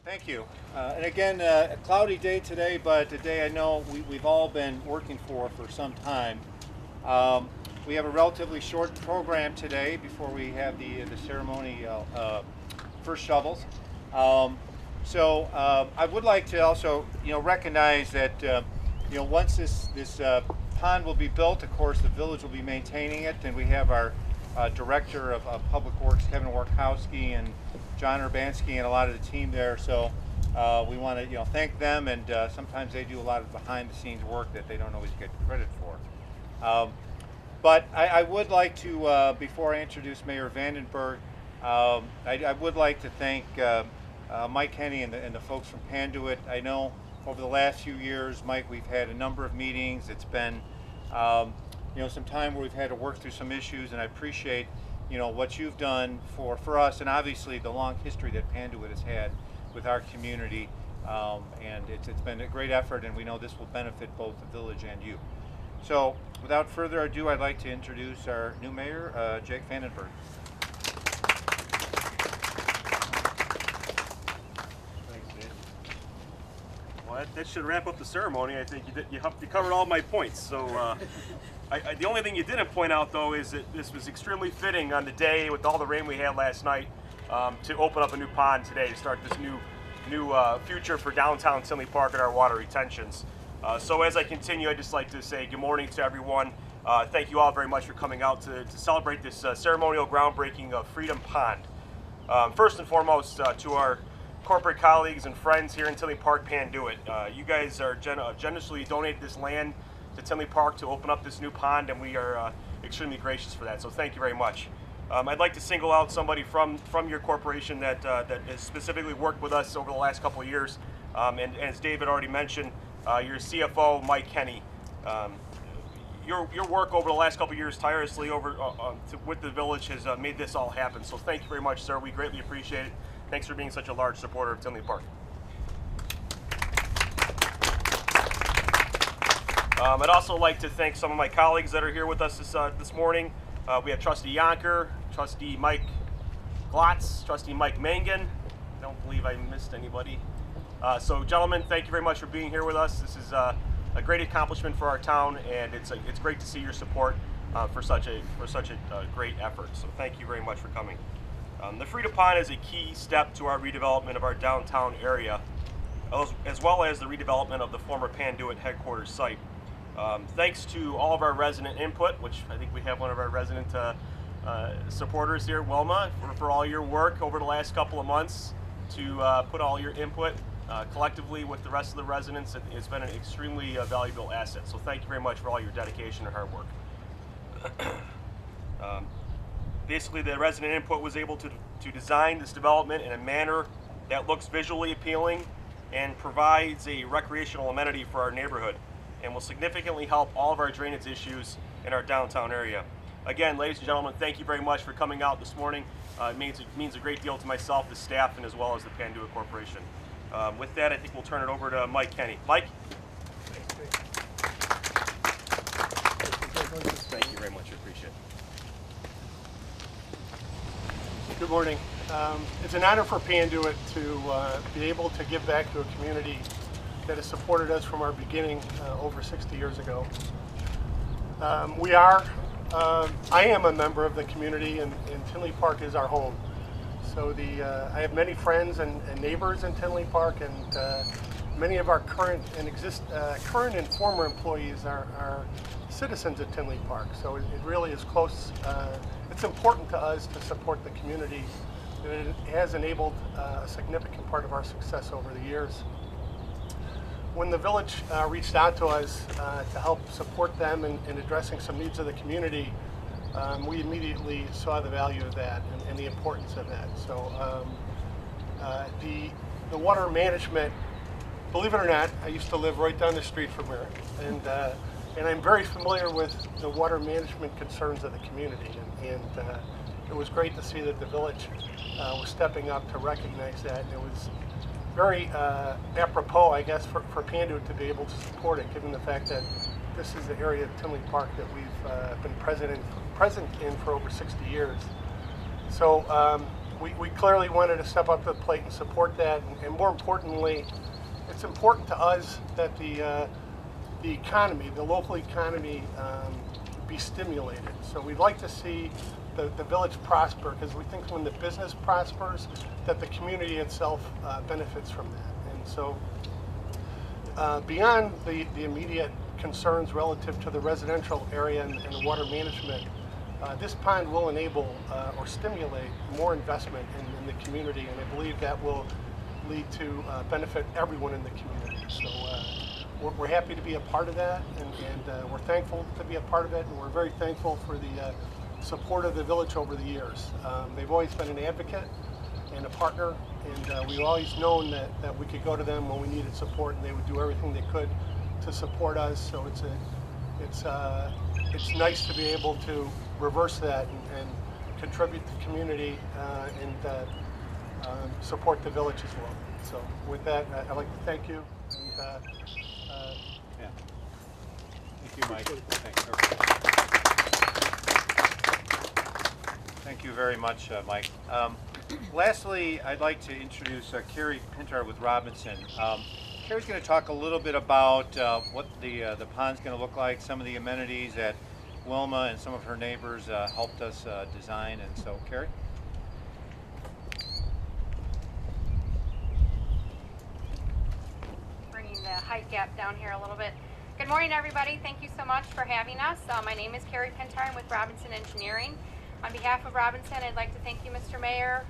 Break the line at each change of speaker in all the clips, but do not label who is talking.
Thank you. And again, a cloudy day today, but a day I know we've all been working for some time. Um, we have a relatively short program today before we have the ceremony, first shovels. Um, so I would like to also, recognize that, once this pond will be built, of course, the village will be maintaining it, and we have our director of Public Works, Kevin Warkowski, and John Urbanski, and a lot of the team there. So we want to, thank them, and sometimes they do a lot of behind-the-scenes work that they don't always get credit for. But I would like to, before I introduce Mayor Vandenberg, I would like to thank Mike Kenny and the folks from Panduit. I know over the last few years, Mike, we've had a number of meetings. It's been, some time where we've had to work through some issues, and I appreciate, what you've done for us, and obviously the long history that Panduit has had with our community. And it's been a great effort, and we know this will benefit both the village and you. So without further ado, I'd like to introduce our new mayor, Jake Vandenberg.
Thanks, Dave. Well, that should wrap up the ceremony. I think you covered all my points. So the only thing you didn't point out, though, is that this was extremely fitting on the day with all the rain we had last night to open up a new pond today to start this new future for downtown Tinley Park and our water retentions. So as I continue, I'd just like to say good morning to everyone. Thank you all very much for coming out to celebrate this ceremonial groundbreaking of Freedom Pond. First and foremost, to our corporate colleagues and friends here in Tinley Park, Panduit. You guys are generously donated this land to Tinley Park to open up this new pond, and we are extremely gracious for that. So thank you very much. I'd like to single out somebody from your corporation that has specifically worked with us over the last couple of years. And as David already mentioned, your CFO, Mike Kenny. Your work over the last couple of years tirelessly with the village has made this all happen. So thank you very much, sir. We greatly appreciate it. Thanks for being such a large supporter of Tinley Park. I'd also like to thank some of my colleagues that are here with us this morning. We have Trustee Yonker, Trustee Mike Glotz, Trustee Mike Mangan. I don't believe I missed anybody. So gentlemen, thank you very much for being here with us. This is a great accomplishment for our town, and it's great to see your support for such a great effort. So thank you very much for coming. The Freedom Pond is a key step to our redevelopment of our downtown area, as well as the redevelopment of the former Panduit headquarters site. Thanks to all of our resident input, which I think we have one of our resident supporters here, Wilma, for all your work over the last couple of months to put all your input collectively with the rest of the residents. It's been an extremely valuable asset. So thank you very much for all your dedication and hard work. Basically, the resident input was able to design this development in a manner that looks visually appealing and provides a recreational amenity for our neighborhood, and will significantly help all of our drainage issues in our downtown area. Again, ladies and gentlemen, thank you very much for coming out this morning. It means a great deal to myself, the staff, and as well as the Panduit Corporation. With that, I think we'll turn it over to Mike Kenny. Mike? Thank you very much. I appreciate it.
Good morning. It's an honor for Panduit to be able to give back to a community that has supported us from our beginning over 60 years ago. I am a member of the community, and Tinley Park is our home. So I have many friends and neighbors in Tinley Park, and many of our current and former employees are citizens of Tinley Park. So it really is close. It's important to us to support the community, and it has enabled a significant part of our success over the years. When the village reached out to us to help support them in addressing some needs of the community, we immediately saw the value of that and the importance of that. So the water management, believe it or not, I used to live right down the street from here, and I'm very familiar with the water management concerns of the community, and it was great to see that the village was stepping up to recognize that. And it was very apropos, I guess, for Panduit to be able to support it, given the fact that this is the area of Tinley Park that we've been present in for over 60 years. So we clearly wanted to step up to the plate and support that, and more importantly, it's important to us that the economy, the local economy, be stimulated. So we'd like to see the village prosper, because we think when the business prospers, that the community itself benefits from that. And so beyond the immediate concerns relative to the residential area and the water management, this pond will enable or stimulate more investment in the community, and I believe that will lead to benefit everyone in the community. So we're happy to be a part of that, and we're thankful to be a part of it, and we're very thankful for the support of the village over the years. They've always been an advocate and a partner, and we've always known that we could go to them when we needed support, and they would do everything they could to support us. So it's nice to be able to reverse that and contribute to the community and support the village as well. So with that, I'd like to thank you. And,
Yeah. Thank you, Mike. Thanks. Thank you very much, Mike. Lastly, I'd like to introduce Carrie Pintar with Robinson. Carrie's going to talk a little bit about what the pond's going to look like, some of the amenities that Wilma and some of her neighbors helped us design. And so, Carrie?
Bringing the height gap down here a little bit. Good morning, everybody. Thank you so much for having us. My name is Carrie Pintar. I'm with Robinson Engineering. On behalf of Robinson, I'd like to thank you, Mr. Mayor,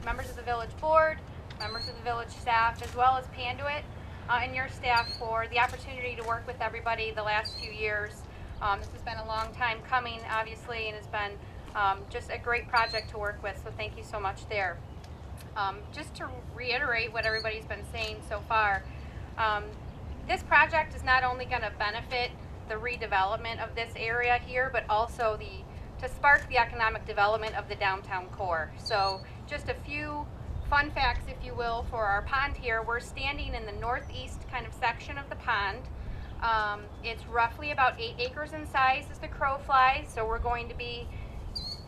members of the village board, members of the village staff, as well as Panduit and your staff for the opportunity to work with everybody the last few years. This has been a long time coming, obviously, and has been just a great project to work with, so thank you so much there. Just to reiterate what everybody's been saying so far, this project is not only going to benefit the redevelopment of this area here, but also to spark the economic development of the downtown core. So just a few fun facts, if you will, for our pond here. We're standing in the northeast kind of section of the pond. It's roughly about 8 acres in size as the crow flies. So we're going to be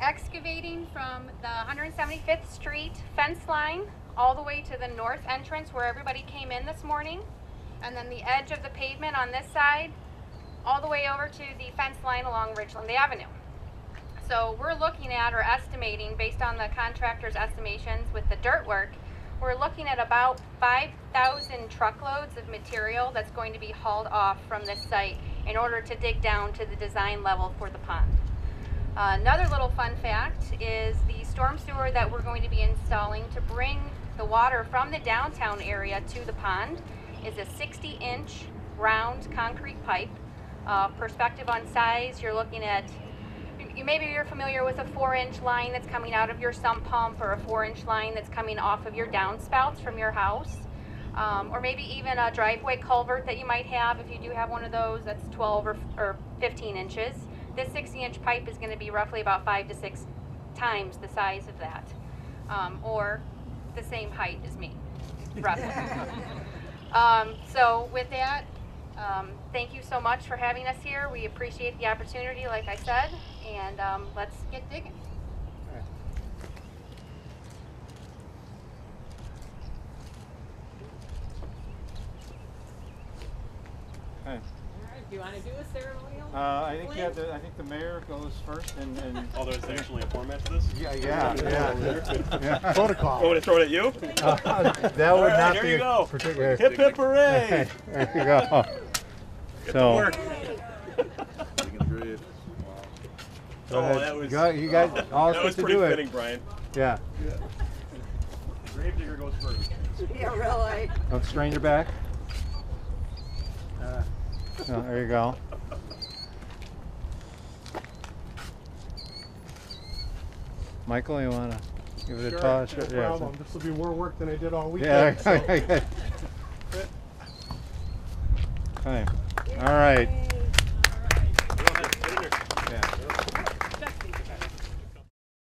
excavating from the 175th Street fence line all the way to the north entrance where everybody came in this morning. And then the edge of the pavement on this side, all the way over to the fence line along Ridgeland Avenue. So we're looking at, or estimating, based on the contractor's estimations with the dirt work, we're looking at about 5,000 truckloads of material that's going to be hauled off from this site in order to dig down to the design level for the pond. Another little fun fact is the storm sewer that we're going to be installing to bring the water from the downtown area to the pond is a 60-inch round concrete pipe. Perspective on size, you're looking at, maybe you're familiar with a 4-inch line that's coming out of your sump pump, or a 4-inch line that's coming off of your downspouts from your house, or maybe even a driveway culvert that you might have. If you do have one of those, that's 12 or 15 inches. This 60-inch pipe is going to be roughly about 5 to 6 times the size of that, or the same height as me, roughly. So with that, thank you so much for having us here. We appreciate the opportunity, like I said, and let's get digging.
Okay.
Do you want to do a ceremonial?
I think I think the mayor goes first, and
Oh, there's actually a format to this?
yeah.
protocol.
Oh, to throw it at you?
That would
right,
not
here
be
you
a
go.
particular.
Hip hip hooray!
There you go.
Get to
So,
work.
go
Oh,
ahead.
that was,
You guys all
that
set
was
to
pretty
do
fitting,
it.
Brian.
Yeah.
Gravedigger goes first.
Yeah, really.
Don't strain your back. No, there you go. Michael, you want to give it a toss?
No problem. This will be more work than I did all
Yeah.
weekend. So.
Okay. All right.